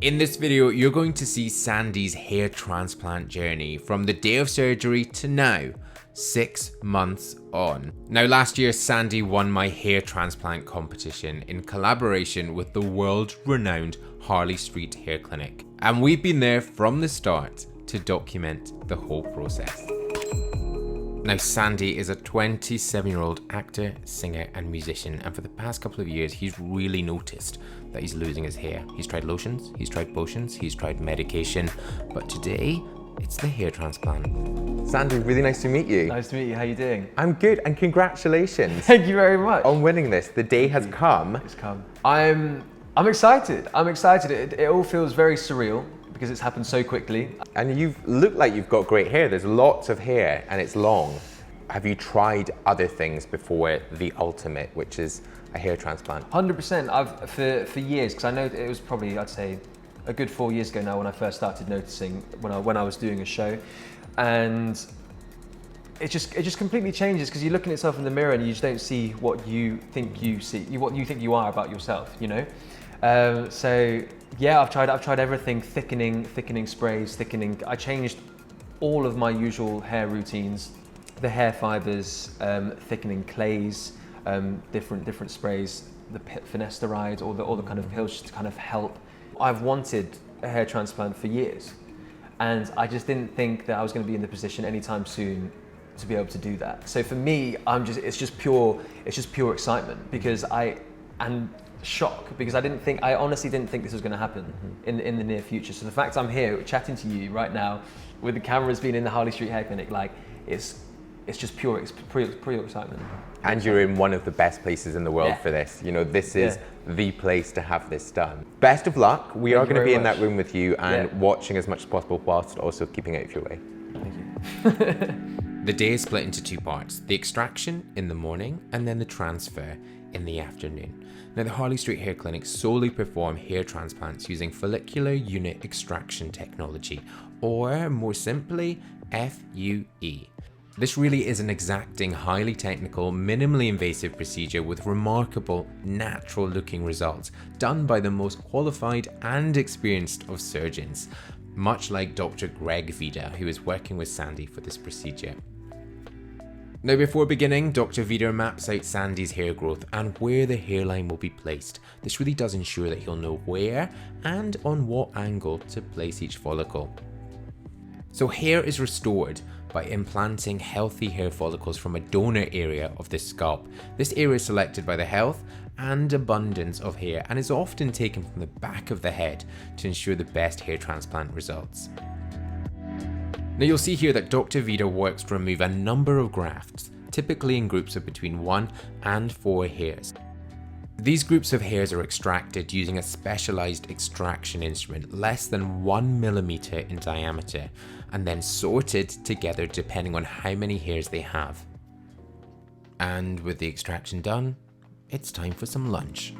In this video, you're going to see Sandy's hair transplant journey from the day of surgery to now, 6 months on. Now, last year, Sandy won my hair transplant competition in collaboration with the world-renowned Harley Street Hair Clinic. And we've been there from the start to document the whole process. Now, Sandy is a 27-year-old actor, singer, and musician, and for the past couple of years, he's really noticed that he's losing his hair. He's tried lotions, he's tried potions, he's tried medication, but today, it's the hair transplant. Sandy, really nice to meet you. Nice to meet you. How are you doing? I'm good, and congratulations Thank you very much. on winning this. The day has come. It's come. I'm excited. I'm excited. It all feels very surreal because it's happened so quickly. And you look like you've got great hair. There's lots of hair, and it's long. Have you tried other things before the ultimate, which is a hair transplant? 100%. I've for years, because I know it was probably, I'd say, a good 4 years ago now when I first started noticing when I was doing a show, and it just completely changes because you're looking at yourself in the mirror and you just don't see what you think you see, what you think you are about yourself, you know. So yeah, I've tried everything: thickening sprays, I changed all of my usual hair routines, the hair fibers, thickening clays, different sprays, the finasteride, all the kind of pills to kind of help. I've wanted a hair transplant for years, and I just didn't think that I was going to be in the position anytime soon to be able to do that. So for me, it's just pure excitement because and shock because I honestly didn't think this was going to happen in the near future. So the fact I'm here chatting to you right now with the cameras being in the Harley Street Hair Clinic, like it's just pure excitement. And you're in one of the best places in the world for this. You know, this is the place to have this done. Best of luck. We are going to be in that room with you and watching as much as possible whilst also keeping out of your way. Thank you. The day is split into two parts: the extraction in the morning and then the transfer in the afternoon. Now, the Harley Street Hair Clinic solely perform hair transplants using follicular unit extraction technology, or more simply, FUE. This really is an exacting, highly technical, minimally invasive procedure with remarkable, natural looking results done by the most qualified and experienced of surgeons, much like Dr. Greg Vida, who is working with Sandy for this procedure. Now, before beginning, Dr. Vida maps out Sandy's hair growth and where the hairline will be placed. This really does ensure that he'll know where and on what angle to place each follicle. So hair is restored by implanting healthy hair follicles from a donor area of the scalp. This area is selected by the health and abundance of hair and is often taken from the back of the head to ensure the best hair transplant results. Now, you'll see here that Dr. Vida works to remove a number of grafts, typically in groups of between 1 and 4 hairs. These groups of hairs are extracted using a specialized extraction instrument less than 1 millimeter in diameter and then sorted together depending on how many hairs they have. And with the extraction done, it's time for some lunch.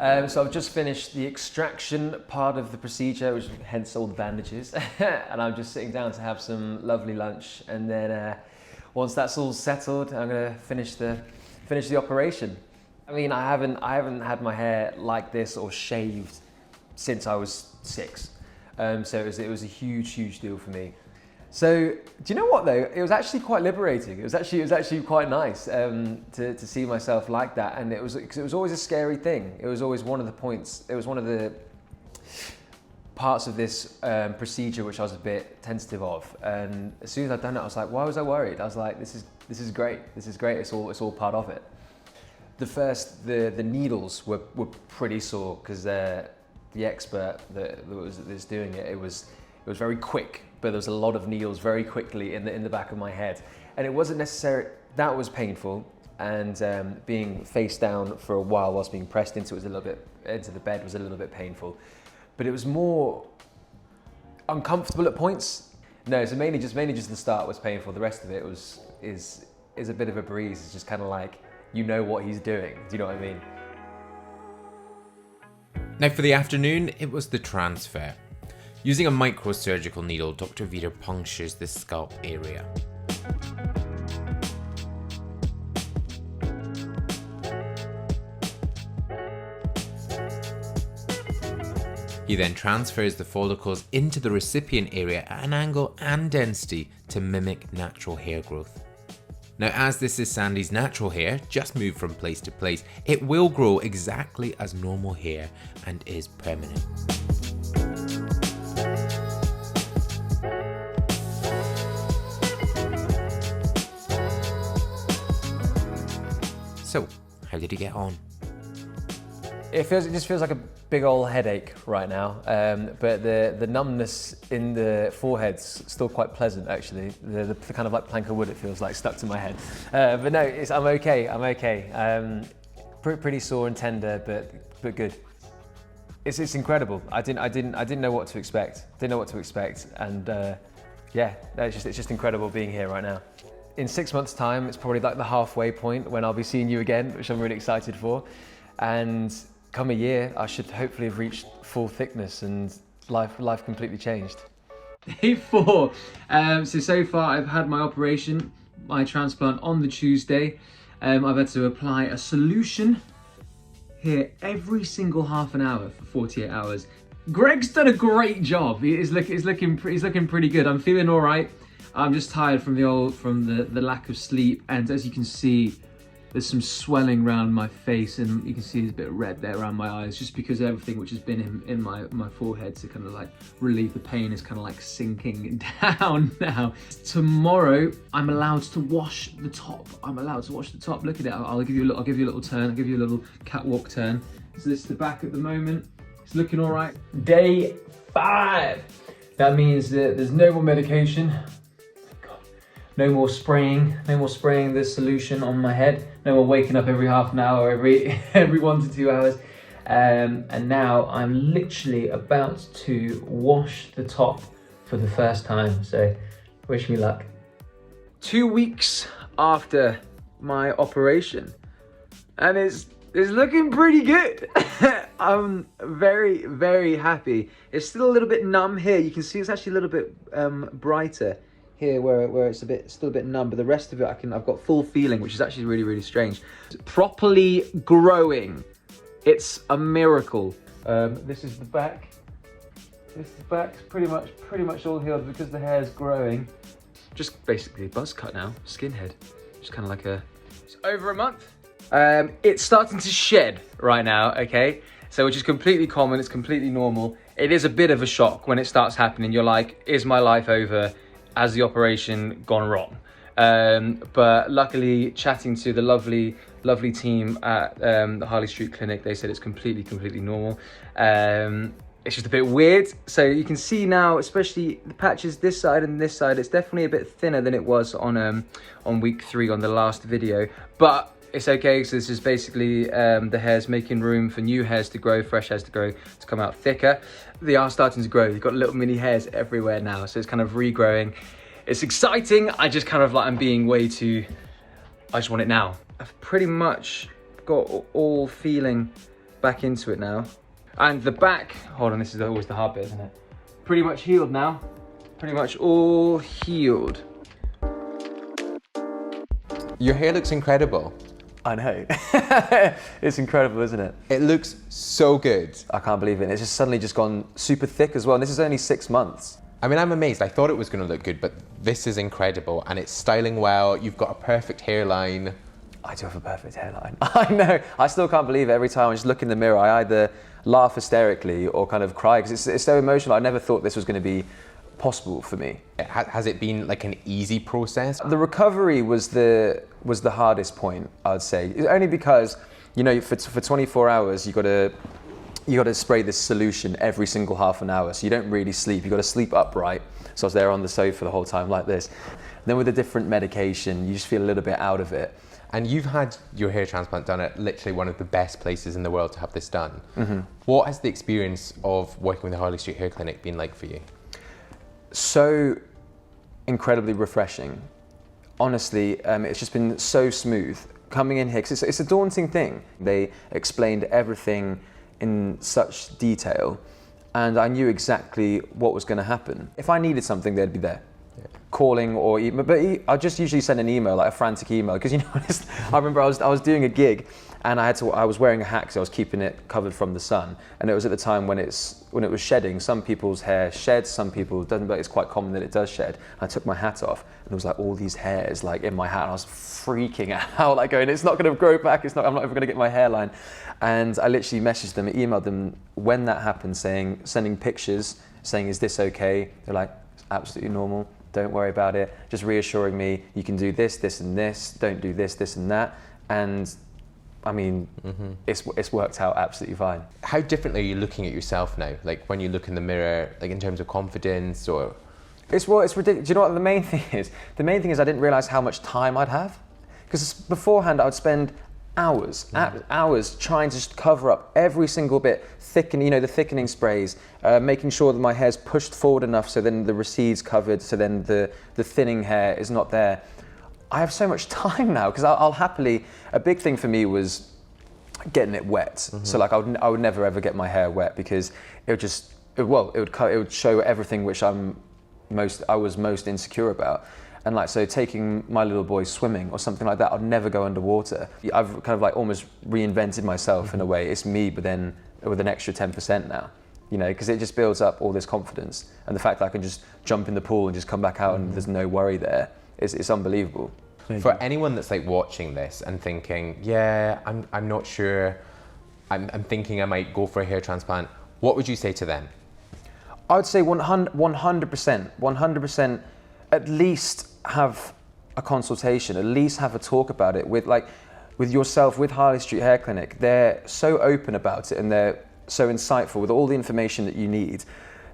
So I've just finished the extraction part of the procedure, which hence all the bandages, and I'm just sitting down to have some lovely lunch. And then once that's all settled, I'm gonna finish the operation. I mean, I haven't had my hair like this or shaved since I was 6, so it was a huge deal for me. So do you know what though? It was actually quite liberating. It was actually quite nice to see myself like that, and it was always a scary thing. It was always one of the points. It was one of the parts of this procedure which I was a bit tentative of. And as soon as I'd done it, I was like, why was I worried? I was like, this is great. This is great. It's all part of it. The needles were pretty sore because the expert that was doing it, it was very quick, but there was a lot of needles very quickly in the back of my head, and it wasn't necessary. That was painful, and being face down for a while whilst being pressed into the bed was a little bit painful, but it was more uncomfortable at points. No, so mainly just the start was painful. The rest of it is a bit of a breeze. It's just kind of like, you know what he's doing. Do you know what I mean? Now, for the afternoon, it was the transfer. Using a microsurgical needle, Dr. Vida punctures the scalp area. He then transfers the follicles into the recipient area at an angle and density to mimic natural hair growth. Now, as this is Sandy's natural hair, just moved from place to place, it will grow exactly as normal hair and is permanent. So, how did he get on? It just feels like a big old headache right now, but the numbness in the forehead's still quite pleasant actually. The kind of like plank of wood it feels like stuck to my head. But no, I'm okay. Pretty sore and tender, but good. It's incredible. I didn't know what to expect. And yeah, no, it's just incredible being here right now. In 6 months' time, it's probably like the halfway point when I'll be seeing you again, which I'm really excited for. And come a year, I should hopefully have reached full thickness and life completely changed. Day 4. So far I've had my operation, my transplant on the Tuesday. I've had to apply a solution here every single half an hour for 48 hours. Greg's done a great job. He's looking pretty good. I'm feeling all right. I'm just tired from the lack of sleep, and as you can see, there's some swelling around my face, and you can see there's a bit of red there around my eyes, just because everything which has been in my forehead to kind of like relieve the pain is kind of like sinking down now. Tomorrow, I'm allowed to wash the top. Look at it. I'll give you a little turn. I'll give you a little catwalk turn. So this is the back at the moment. It's looking all right. Day 5. That means that there's no more medication. No more spraying this solution on my head. No more waking up every half an hour, every 1 to 2 hours. And now I'm literally about to wash the top for the first time. So wish me luck. 2 weeks after my operation, and it's looking pretty good. I'm very, very happy. It's still a little bit numb here. You can see it's actually a little bit brighter here where it's still a bit numb, but the rest of it I've got full feeling, which is actually really, really strange. It's properly growing. It's a miracle. This is the back. This is the back's pretty much all healed because the hair's growing. Just basically a buzz cut now, skinhead. Just kind of like it's over a month. It's starting to shed right now, okay? So which is completely common, it's completely normal. It is a bit of a shock when it starts happening. You're like, is my life over? Has the operation gone wrong? But luckily, chatting to the lovely team at the Harley Street Clinic, they said it's completely normal. It's just a bit weird. So you can see now, especially the patches this side and this side, it's definitely a bit thinner than it was on week 3 on the last video. But it's okay, so this is basically the hairs making room for new hairs to grow, fresh hairs to grow, to come out thicker. They are starting to grow. You've got little mini hairs everywhere now, so it's kind of regrowing. It's exciting. I just kind of like, I'm being way too, I just want it now. I've pretty much got all feeling back into it now. And the back, hold on, this is always the hard bit, isn't it? Pretty much healed now. Pretty much all healed. Your hair looks incredible. I know. It's incredible, isn't it? It looks so good. I can't believe it. It's just suddenly just gone super thick as well. And this is only 6 months. I mean, I'm amazed. I thought it was going to look good, but this is incredible. And it's styling well. You've got a perfect hairline. I do have a perfect hairline. I know. I still can't believe it. Every time I just look in the mirror, I either laugh hysterically or kind of cry because it's so emotional. I never thought this was going to be possible for me. Has it been like an easy process? The recovery was the hardest point, I'd say. Only because, you know, for 24 hours you got to spray this solution every single half an hour, so you don't really sleep. You got to sleep upright. So I was there on the sofa the whole time like this. And then with a different medication, you just feel a little bit out of it. And you've had your hair transplant done at literally one of the best places in the world to have this done. Mm-hmm. What has the experience of working with the Harley Street Hair Clinic been like for you? So incredibly refreshing. Honestly, it's just been so smooth coming in here, because it's a daunting thing. They explained everything in such detail, and I knew exactly what was going to happen. If I needed something, they'd be there. calling or I just usually send an email, like a frantic email, because you know, I remember I was doing a gig and I was wearing a hat because I was keeping it covered from the sun, and it was at the time when it was shedding. Some people's hair sheds, some people doesn't, but it's quite common that it does shed. I took my hat off and there was like all these hairs like in my hat, and I was freaking out, like going, it's not going to grow back, I'm not ever going to get my hairline. And I literally messaged them, emailed them when that happened, sending pictures, saying, is this okay? They're like, it's absolutely normal, don't worry about it, just reassuring me, you can do this, this and this, don't do this, this and that. And I mean, it's worked out absolutely fine. How differently are you looking at yourself now? Like when you look in the mirror, like in terms of confidence or? It's ridiculous. Do you know what the main thing is? The main thing is I didn't realize how much time I'd have. Because beforehand I would spend hours trying to just cover up every single bit, the thickening sprays, making sure that my hair's pushed forward enough so then the recede's covered, so then the thinning hair is not there. I have so much time now because I'll happily, a big thing for me was getting it wet. So like I would never ever get my hair wet because it would show everything which I was most insecure about. And like, so taking my little boy swimming or something like that, I'd never go underwater. I've kind of like almost reinvented myself in a way. It's me, but then with an extra 10% now, you know, because it just builds up all this confidence. And the fact that I can just jump in the pool and just come back out and there's no worry there. It's unbelievable. For anyone that's like watching this and thinking, yeah, I'm not sure, I'm thinking I might go for a hair transplant, what would you say to them? I would say 100%, at least have a consultation, at least have a talk about it with yourself, with Harley Street Hair Clinic. They're so open about it and they're so insightful with all the information that you need.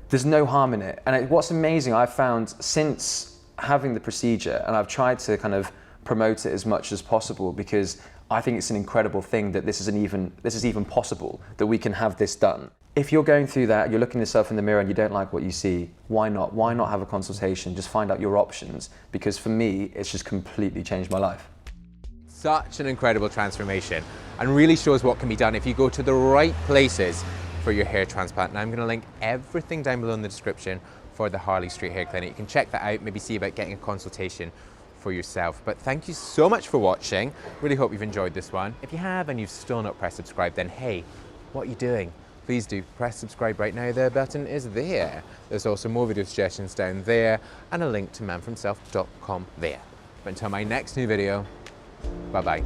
There's no harm in it. And what's amazing, I've found since having the procedure, and I've tried to kind of promote it as much as possible because I think it's an incredible thing that this is even possible, that we can have this done. If you're going through that, you're looking at yourself in the mirror and you don't like what you see, why not? Why not have a consultation? Just find out your options, because for me, it's just completely changed my life. Such an incredible transformation and really shows what can be done if you go to the right places for your hair transplant. And I'm going to link everything down below in the description for the Harley Street Hair Clinic. You can check that out, maybe see about getting a consultation for yourself. But thank you so much for watching. Really hope you've enjoyed this one. If you have and you've still not pressed subscribe, then hey, what are you doing? Please do press subscribe right now. The button is there. There's also more video suggestions down there and a link to manforhimself.com there. But until my next new video, bye-bye.